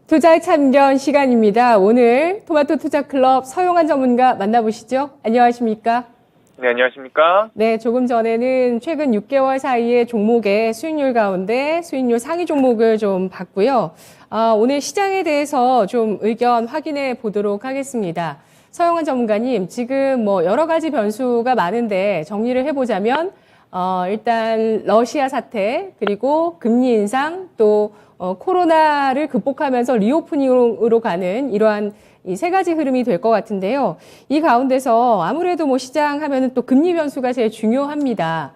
투자의 참견 시간입니다. 오늘 토마토 투자클럽 서용한 전문가 만나보시죠. 안녕하십니까? 네, 안녕하십니까? 네, 조금 전에는 최근 6개월 사이의 종목의 수익률 가운데 수익률 상위 종목을 좀 봤고요. 오늘 시장에 대해서 좀 의견 확인해 보도록 하겠습니다. 서용한 전문가님, 지금 뭐 여러 가지 변수가 많은데 정리를 해보자면 일단 러시아 사태, 그리고 금리 인상, 또 코로나를 극복하면서 리오프닝으로 가는 이러한 이 세 가지 흐름이 될 것 같은데요. 이 가운데서 아무래도 뭐 시장 하면은 또 금리 변수가 제일 중요합니다.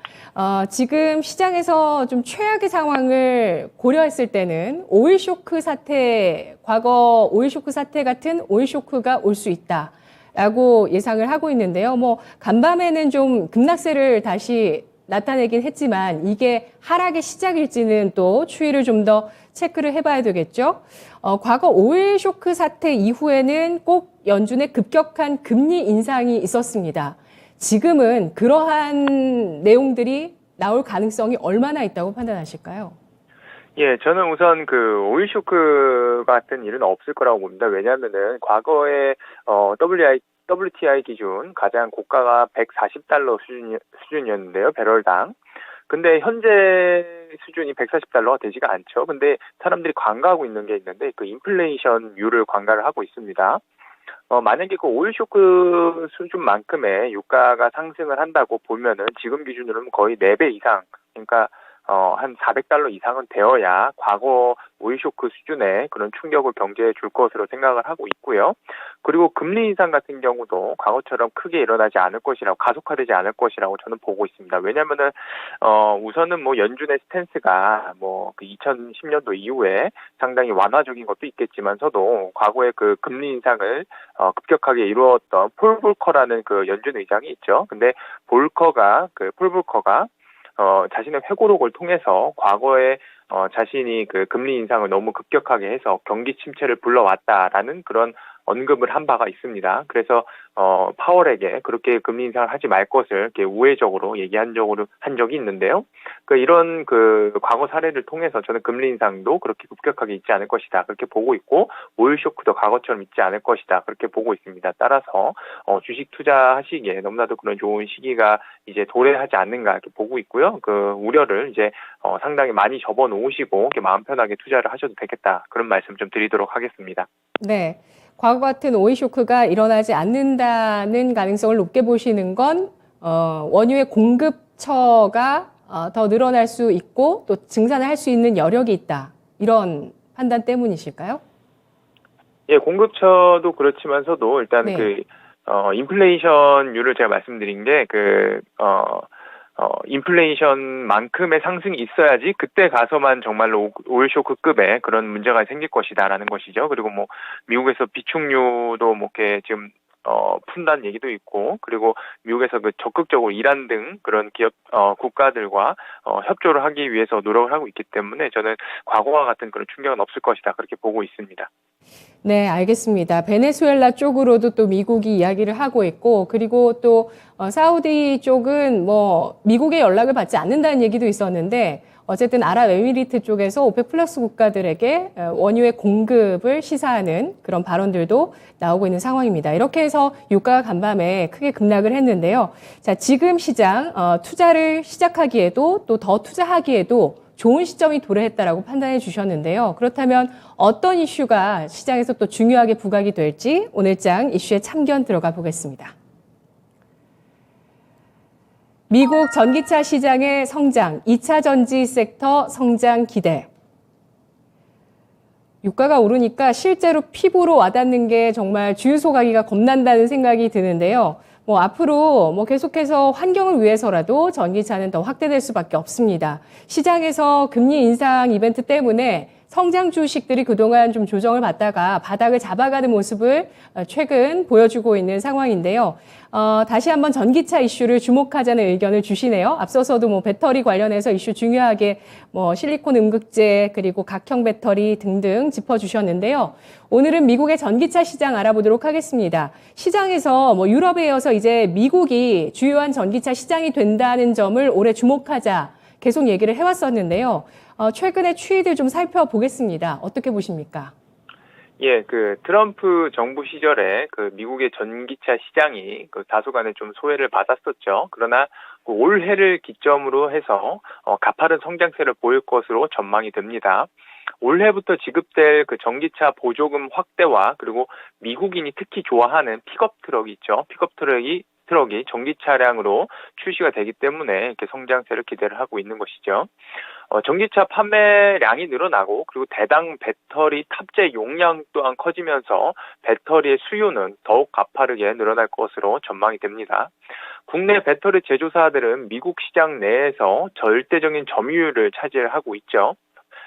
지금 시장에서 좀 최악의 상황을 고려했을 때는 오일 쇼크 사태, 과거 오일 쇼크 사태 같은 오일 쇼크가 올 수 있다라고 예상을 하고 있는데요. 뭐 간밤에는 좀 급락세를 다시 나타내긴 했지만 이게 하락의 시작일지는 또 추이를 좀 더 체크를 해봐야 되겠죠. 과거 오일 쇼크 사태 이후에는 꼭 연준의 급격한 금리 인상이 있었습니다. 지금은 그러한 내용들이 나올 가능성이 얼마나 있다고 판단하실까요? 예, 저는 우선 그 오일 쇼크 같은 일은 없을 거라고 봅니다. 왜냐하면은 과거에 WTI 기준 가장 고가가 140달러 수준이었는데요, 배럴당. 근데 현재 수준이 140달러가 되지가 않죠. 근데 사람들이 관가하고 있는 게 있는데 그 인플레이션율을 관가를 하고 있습니다. 만약에 그 오일 쇼크 수준만큼의 유가가 상승을 한다고 보면은 지금 기준으로는 거의 4배 이상, 그러니까 한 400달러 이상은 되어야 과거 오일 쇼크 수준의 그런 충격을 경제에 줄 것으로 생각을 하고 있고요. 그리고 금리 인상 같은 경우도 과거처럼 크게 일어나지 않을 것이라고, 가속화되지 않을 것이라고 저는 보고 있습니다. 왜냐면은 우선은 뭐 연준의 스탠스가 뭐 그 2010년도 이후에 상당히 완화적인 것도 있겠지만서도 과거에 그 금리 인상을 급격하게 이루었던 폴 볼커라는 그 연준 의장이 있죠. 근데 폴 볼커가 자신의 회고록을 통해서 과거에 자신이 그 금리 인상을 너무 급격하게 해서 경기 침체를 불러왔다라는 그런 언급을 한 바가 있습니다. 그래서 파월에게 그렇게 금리 인상을 하지 말 것을 이렇게 우회적으로 한 적이 있는데요. 이런 과거 사례를 통해서 저는 금리 인상도 그렇게 급격하게 있지 않을 것이다, 그렇게 보고 있고, 오일 쇼크도 과거처럼 있지 않을 것이다, 그렇게 보고 있습니다. 따라서 주식 투자하시기에 너무나도 그런 좋은 시기가 이제 도래하지 않는가 이렇게 보고 있고요. 그 우려를 이제 상당히 많이 접어놓으시고 이렇게 마음 편하게 투자를 하셔도 되겠다, 그런 말씀 좀 드리도록 하겠습니다. 네. 과거 같은 오일 쇼크가 일어나지 않는다는 가능성을 높게 보시는 건 원유의 공급처가 더 늘어날 수 있고 또 증산을 할 수 있는 여력이 있다, 이런 판단 때문이실까요? 예, 공급처도 그렇지만서도 일단 네. 인플레이션율을 제가 말씀드린 게 인플레이션만큼의 상승이 있어야지 그때 가서만 정말로 오일 쇼크급의 그런 문제가 생길 것이다라는 것이죠. 그리고 뭐 미국에서 비축유도 뭐 이렇게 지금 푼다는 얘기도 있고, 그리고 미국에서 그 적극적으로 이란 등 그런 기업 국가들과 협조를 하기 위해서 노력을 하고 있기 때문에 저는 과거와 같은 그런 충격은 없을 것이다, 그렇게 보고 있습니다. 네, 알겠습니다. 베네수엘라 쪽으로도 또 미국이 이야기를 하고 있고, 그리고 또 사우디 쪽은 뭐 미국의 연락을 받지 않는다는 얘기도 있었는데, 어쨌든 아랍에미리트 쪽에서 오펙 플러스 국가들에게 원유의 공급을 시사하는 그런 발언들도 나오고 있는 상황입니다. 이렇게 해서 유가가 간밤에 크게 급락을 했는데요. 자, 지금 시장 투자를 시작하기에도 또 더 투자하기에도 좋은 시점이 도래했다라고 판단해 주셨는데요. 그렇다면 어떤 이슈가 시장에서 또 중요하게 부각이 될지 오늘장 이슈의 참견 들어가 보겠습니다. 미국 전기차 시장의 성장, 2차 전지 섹터 성장 기대. 유가가 오르니까 실제로 피부로 와닿는 게 정말 주유소 가기가 겁난다는 생각이 드는데요. 뭐 앞으로 뭐 계속해서 환경을 위해서라도 전기차는 더 확대될 수밖에 없습니다. 시장에서 금리 인상 이벤트 때문에 성장 주식들이 그동안 좀 조정을 받다가 바닥을 잡아가는 모습을 최근 보여주고 있는 상황인데요. 다시 한번 전기차 이슈를 주목하자는 의견을 주시네요. 앞서서도 뭐 배터리 관련해서 이슈 중요하게 뭐 실리콘 음극재 그리고 각형 배터리 등등 짚어주셨는데요. 오늘은 미국의 전기차 시장 알아보도록 하겠습니다. 시장에서 뭐 유럽에 이어서 이제 미국이 주요한 전기차 시장이 된다는 점을 올해 주목하자 계속 얘기를 해왔었는데요. 최근의 추이들 좀 살펴보겠습니다. 어떻게 보십니까? 예, 그 트럼프 정부 시절에 그 미국의 전기차 시장이 그 다소간에 좀 소외를 받았었죠. 그러나 그 올해를 기점으로 해서 가파른 성장세를 보일 것으로 전망이 됩니다. 올해부터 지급될 그 전기차 보조금 확대와 그리고 미국인이 특히 좋아하는 픽업 트럭이 있죠. 픽업 트럭이 전기 차량으로 출시가 되기 때문에 이렇게 성장세를 기대를 하고 있는 것이죠. 전기차 판매량이 늘어나고 그리고 대당 배터리 탑재 용량 또한 커지면서 배터리의 수요는 더욱 가파르게 늘어날 것으로 전망이 됩니다. 국내 배터리 제조사들은 미국 시장 내에서 절대적인 점유율을 차지하고 있죠.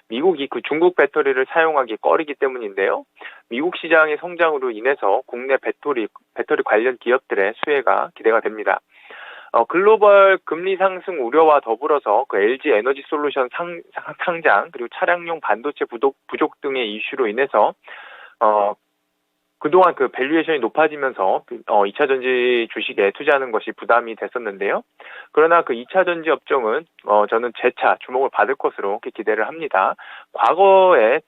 미국이 그 중국 배터리를 사용하기 꺼리기 때문인데요. 미국 시장의 성장으로 인해서 국내 배터리 관련 기업들의 수혜가 기대가 됩니다. 글로벌 금리 상승 우려와 더불어서 그 LG 에너지 솔루션 상장 그리고 차량용 반도체 부족 등의 이슈로 인해서 그동안 그 밸류에이션이 높아지면서 2차 전지 주식에 투자하는 것이 부담이 됐었는데요. 그러나 그 2차 전지 업종은 저는 재차 주목을 받을 것으로 기대를 합니다. 과거에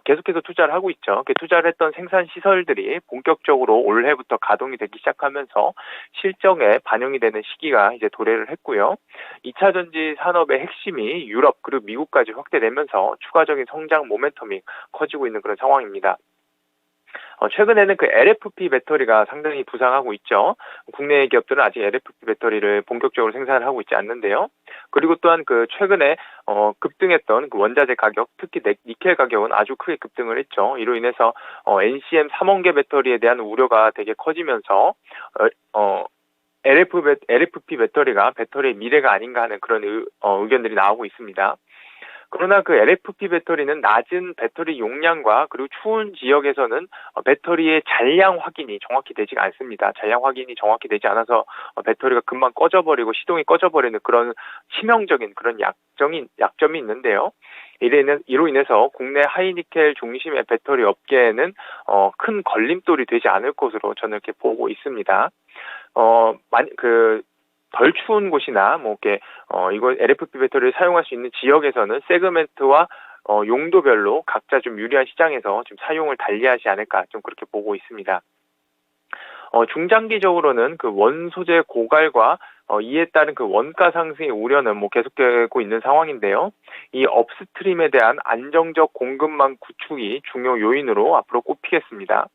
계속해서 투자를 하고 있죠. 투자를 했던 생산 시설들이 본격적으로 올해부터 가동이 되기 시작하면서 실적에 반영이 되는 시기가 이제 도래를 했고요. 2차 전지 산업의 핵심이 유럽 그리고 미국까지 확대되면서 추가적인 성장 모멘텀이 커지고 있는 그런 상황입니다. 최근에는 그 LFP 배터리가 상당히 부상하고 있죠. 국내 기업들은 아직 LFP 배터리를 본격적으로 생산을 하고 있지 않는데요. 그리고 또한 그 최근에 급등했던 그 원자재 가격, 특히 니켈 가격은 아주 크게 급등을 했죠. 이로 인해서 NCM 3원계 배터리에 대한 우려가 되게 커지면서 LFP 배터리가 배터리의 미래가 아닌가 하는 그런 의견들이 나오고 있습니다. 그러나 그 LFP 배터리는 낮은 배터리 용량과 그리고 추운 지역에서는 배터리의 잔량 확인이 정확히 되지가 않습니다. 잔량 확인이 정확히 되지 않아서 배터리가 금방 꺼져버리고 시동이 꺼져버리는 그런 치명적인 그런 약점이 있는데요. 이로 인해서 국내 하이니켈 중심의 배터리 업계에는 큰 걸림돌이 되지 않을 것으로 저는 이렇게 보고 있습니다. 덜 추운 곳이나 이거 LFP 배터리를 사용할 수 있는 지역에서는 세그멘트와 용도별로 각자 좀 유리한 시장에서 좀 사용을 달리하지 않을까 좀 그렇게 보고 있습니다. 중장기적으로는 그 원소재 고갈과 이에 따른 그 원가 상승의 우려는 계속되고 있는 상황인데요. 이 업스트림에 대한 안정적 공급망 구축이 중요 요인으로 앞으로 꼽히겠습니다.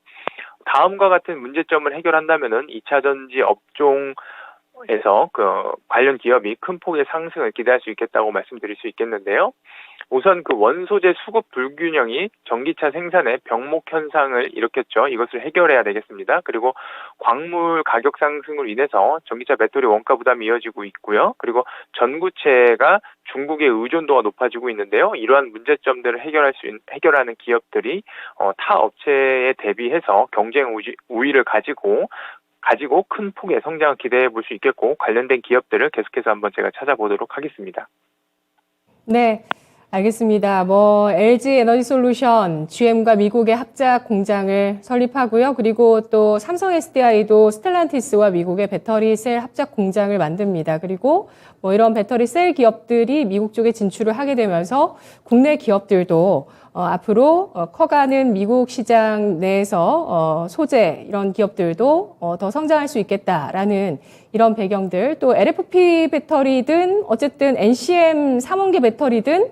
다음과 같은 문제점을 해결한다면은 2차 전지 업종에서 그 관련 기업이 큰 폭의 상승을 기대할 수 있겠다고 말씀드릴 수 있겠는데요. 우선 그 원소재 수급 불균형이 전기차 생산에 병목 현상을 일으켰죠. 이것을 해결해야 되겠습니다. 그리고 광물 가격 상승으로 인해서 전기차 배터리 원가 부담이 이어지고 있고요. 그리고 전구체가 중국의 의존도가 높아지고 있는데요. 이러한 문제점들을 해결하는 기업들이 타 업체에 대비해서 경쟁 우위를 가지고 큰 폭의 성장을 기대해 볼 수 있겠고 관련된 기업들을 계속해서 한번 제가 찾아보도록 하겠습니다. 네, 알겠습니다. LG 에너지 솔루션, GM과 미국의 합작 공장을 설립하고요. 그리고 또 삼성 SDI도 스텔란티스와 미국의 배터리 셀 합작 공장을 만듭니다. 그리고 이런 배터리 셀 기업들이 미국 쪽에 진출을 하게 되면서 국내 기업들도 앞으로 커가는 미국 시장 내에서 소재 이런 기업들도 더 성장할 수 있겠다라는 이런 배경들, 또 LFP 배터리든 어쨌든 NCM 3원계 배터리든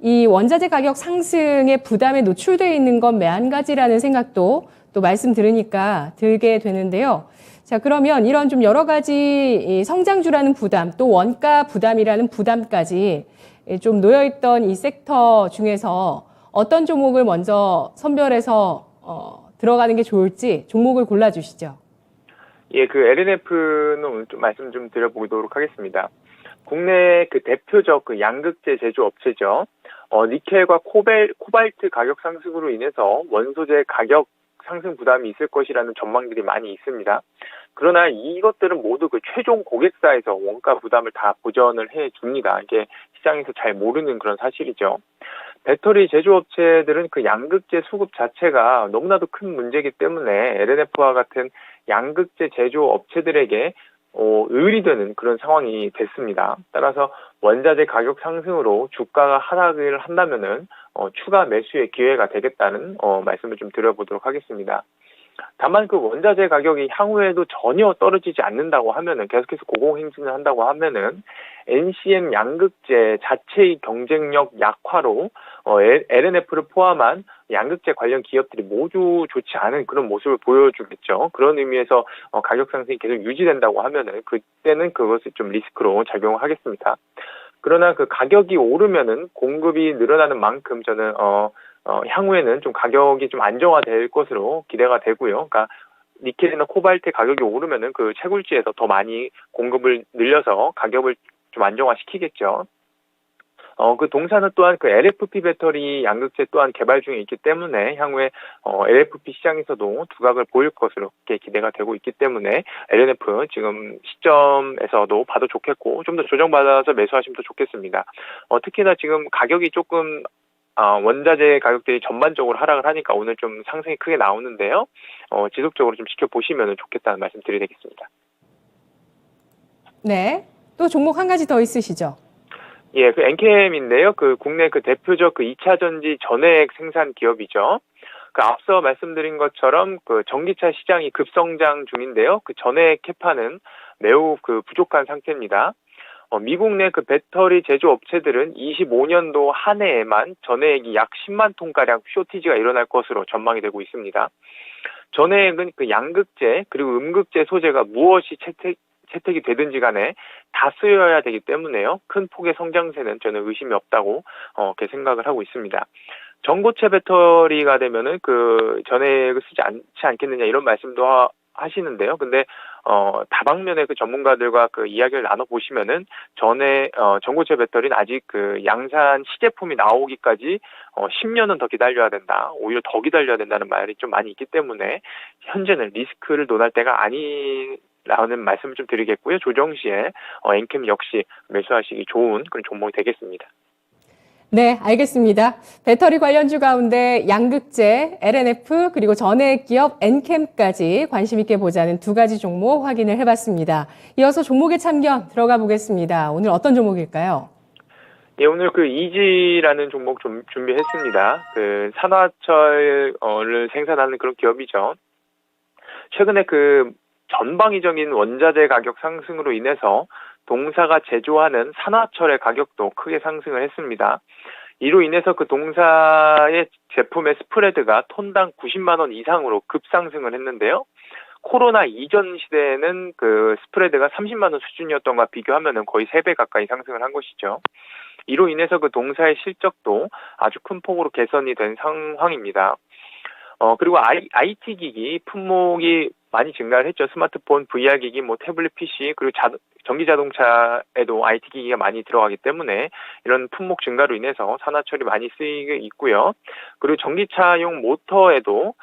이 원자재 가격 상승의 부담에 노출되어 있는 건 매한가지라는 생각도 또 말씀 들으니까 들게 되는데요. 자, 그러면 이런 좀 여러 가지 성장주라는 부담, 또 원가 부담이라는 부담까지 좀 놓여있던 이 섹터 중에서 어떤 종목을 먼저 선별해서 들어가는 게 좋을지 종목을 골라주시죠. 예, 그 LNF는 오늘 좀 말씀 좀 드려보도록 하겠습니다. 국내 그 대표적 그 양극재 제조 업체죠. 니켈과 코발트 가격 상승으로 인해서 원소재 가격 상승 부담이 있을 것이라는 전망들이 많이 있습니다. 그러나 이것들은 모두 그 최종 고객사에서 원가 부담을 다 보전을 해 줍니다. 이게 시장에서 잘 모르는 그런 사실이죠. 배터리 제조업체들은 그 양극재 수급 자체가 너무나도 큰 문제이기 때문에 LNF와 같은 양극재 제조업체들에게 의리 되는 그런 상황이 됐습니다. 따라서 원자재 가격 상승으로 주가가 하락을 한다면은 추가 매수의 기회가 되겠다는 말씀을 좀 드려보도록 하겠습니다. 다만 그 원자재 가격이 향후에도 전혀 떨어지지 않는다고 하면은 계속해서 고공행진을 한다고 하면은 NCM 양극재 자체의 경쟁력 약화로 LNF를 포함한 양극재 관련 기업들이 모두 좋지 않은 그런 모습을 보여주겠죠. 그런 의미에서 가격 상승이 계속 유지된다고 하면은 그때는 그것을 좀 리스크로 작용을 하겠습니다. 그러나 그 가격이 오르면은 공급이 늘어나는 만큼 저는 향후에는 좀 가격이 좀 안정화될 것으로 기대가 되고요. 그러니까 니켈이나 코발트 가격이 오르면은 그 채굴지에서 더 많이 공급을 늘려서 가격을 좀 안정화시키겠죠. 그 동사는 또한 그 LFP 배터리 양극재 또한 개발 중에 있기 때문에 향후에 LFP 시장에서도 두각을 보일 것으로 그렇게 기대가 되고 있기 때문에 LNF 지금 시점에서도 봐도 좋겠고 좀 더 조정받아서 매수하시면 더 좋겠습니다. 특히나 지금 가격이 조금 원자재 가격들이 전반적으로 하락을 하니까 오늘 좀 상승이 크게 나오는데요. 지속적으로 좀 지켜보시면 좋겠다는 말씀 드리겠습니다. 네. 또 종목 한 가지 더 있으시죠? 예, 그 엔캠인데요. 그 국내 그 대표적 그 2차 전지 전해액 생산 기업이죠. 그 앞서 말씀드린 것처럼 그 전기차 시장이 급성장 중인데요. 그 전해액 캐파는 매우 그 부족한 상태입니다. 미국 내 그 배터리 제조 업체들은 25년도 한 해에만 전해액이 약 10만 톤가량 쇼티지가 일어날 것으로 전망이 되고 있습니다. 전해액은 그 양극재 그리고 음극재 소재가 무엇이 채택이 되든지 간에 다 쓰여야 되기 때문에요. 큰 폭의 성장세는 저는 의심이 없다고 그렇게 생각을 하고 있습니다. 전고체 배터리가 되면은 그 전해액을 쓰지 않지 않겠느냐 이런 말씀도 하시는데요. 근데 다방면의 그 전문가들과 그 이야기를 나눠 보시면은 전고체 배터리는 아직 그 양산 시제품이 나오기까지 10년은 더 기다려야 된다. 오히려 더 기다려야 된다는 말이 좀 많이 있기 때문에 현재는 리스크를 논할 때가 아니라는 말씀을 좀 드리겠고요. 조정 시에 엔캠 역시 매수하시기 좋은 그런 종목이 되겠습니다. 네, 알겠습니다. 배터리 관련주 가운데 양극재, LNF, 그리고 전해액 기업 엔캠까지 관심 있게 보자는 두 가지 종목 확인을 해봤습니다. 이어서 종목의 참견 들어가 보겠습니다. 오늘 어떤 종목일까요? 예, 오늘 그 이지라는 종목 좀 준비했습니다. 그 산화철을 생산하는 그런 기업이죠. 최근에 그 전방위적인 원자재 가격 상승으로 인해서 동사가 제조하는 산화철의 가격도 크게 상승을 했습니다. 이로 인해서 그 동사의 제품의 스프레드가 톤당 90만 원 이상으로 급상승을 했는데요. 코로나 이전 시대에는 그 스프레드가 30만 원 수준이었던 것과 비교하면 거의 3배 가까이 상승을 한 것이죠. 이로 인해서 그 동사의 실적도 아주 큰 폭으로 개선이 된 상황입니다. 그리고 IT 기기 품목이 많이 증가를 했죠. 스마트폰, VR 기기, 태블릿 PC, 그리고 전기 자동차에도 IT 기기가 많이 들어가기 때문에 이런 품목 증가로 인해서 산화철이 많이 쓰이고 있고요. 그리고 전기차용 모터에도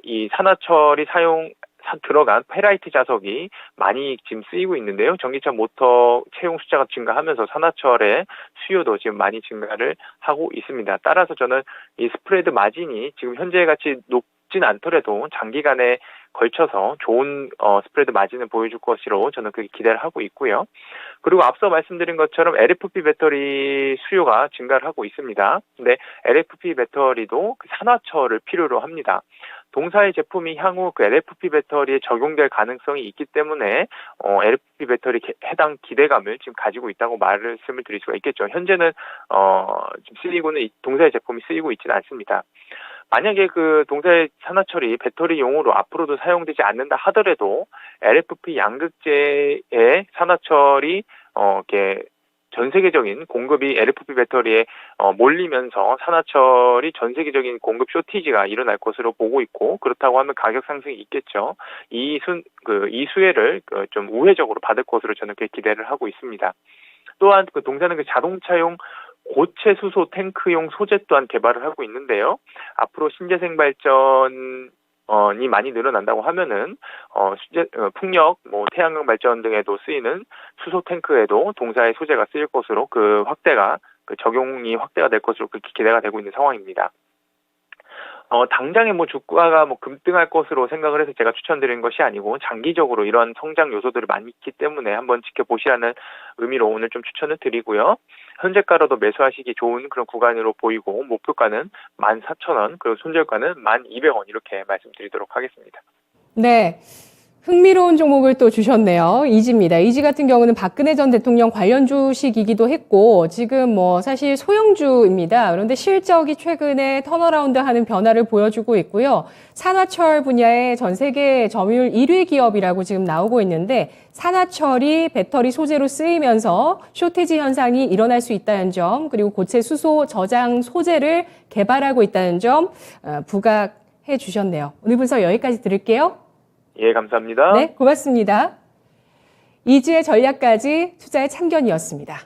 이 산화철이 들어간 페라이트 자석이 많이 지금 쓰이고 있는데요. 전기차 모터 채용 숫자가 증가하면서 산화철의 수요도 지금 많이 증가를 하고 있습니다. 따라서 저는 이 스프레드 마진이 지금 현재 같이 높진 않더라도 장기간에 걸쳐서 좋은 스프레드 마진을 보여줄 것으로 저는 그렇게 기대를 하고 있고요. 그리고 앞서 말씀드린 것처럼 LFP 배터리 수요가 증가를 하고 있습니다. 근데 LFP 배터리도 그 산화철을 필요로 합니다. 동사의 제품이 향후 그 LFP 배터리에 적용될 가능성이 있기 때문에 LFP 배터리 해당 기대감을 지금 가지고 있다고 말씀을 드릴 수가 있겠죠. 현재는 지금 동사의 제품이 쓰이고 있지는 않습니다. 만약에 그 동사의 산화철이 배터리용으로 앞으로도 사용되지 않는다 하더라도 LFP 양극재의 산화철이 이렇게 전 세계적인 공급이 LFP 배터리에 몰리면서 산화철이 전 세계적인 공급 쇼티지가 일어날 것으로 보고 있고, 그렇다고 하면 가격 상승이 있겠죠. 이 수혜를 좀 우회적으로 받을 것으로 저는 그렇게 기대를 하고 있습니다. 또한 그 동사는 그 자동차용 고체 수소 탱크용 소재 또한 개발을 하고 있는데요. 앞으로 신재생 발전이 많이 늘어난다고 하면은 풍력, 태양광 발전 등에도 쓰이는 수소 탱크에도 동사의 소재가 쓰일 것으로 적용이 확대가 될 것으로 그렇게 기대가 되고 있는 상황입니다. 당장에 뭐 주가가 뭐 급등할 것으로 생각을 해서 제가 추천드리는 것이 아니고 장기적으로 이런 성장 요소들이 많기 때문에 한번 지켜보시라는 의미로 오늘 좀 추천을 드리고요. 현재가로도 매수하시기 좋은 그런 구간으로 보이고 목표가는 14,000원 그리고 손절가는 1,200원 이렇게 말씀드리도록 하겠습니다. 네. 흥미로운 종목을 또 주셨네요. 이지입니다. 이지 같은 경우는 박근혜 전 대통령 관련 주식이기도 했고 지금 뭐 사실 소형주입니다. 그런데 실적이 최근에 턴어라운드 하는 변화를 보여주고 있고요. 산화철 분야의 전 세계 점유율 1위 기업이라고 지금 나오고 있는데 산화철이 배터리 소재로 쓰이면서 쇼티지 현상이 일어날 수 있다는 점 그리고 고체 수소 저장 소재를 개발하고 있다는 점 부각해 주셨네요. 오늘 분석 여기까지 들을게요. 예, 감사합니다. 네, 고맙습니다. 이지의 전략까지 투자의 참견이었습니다.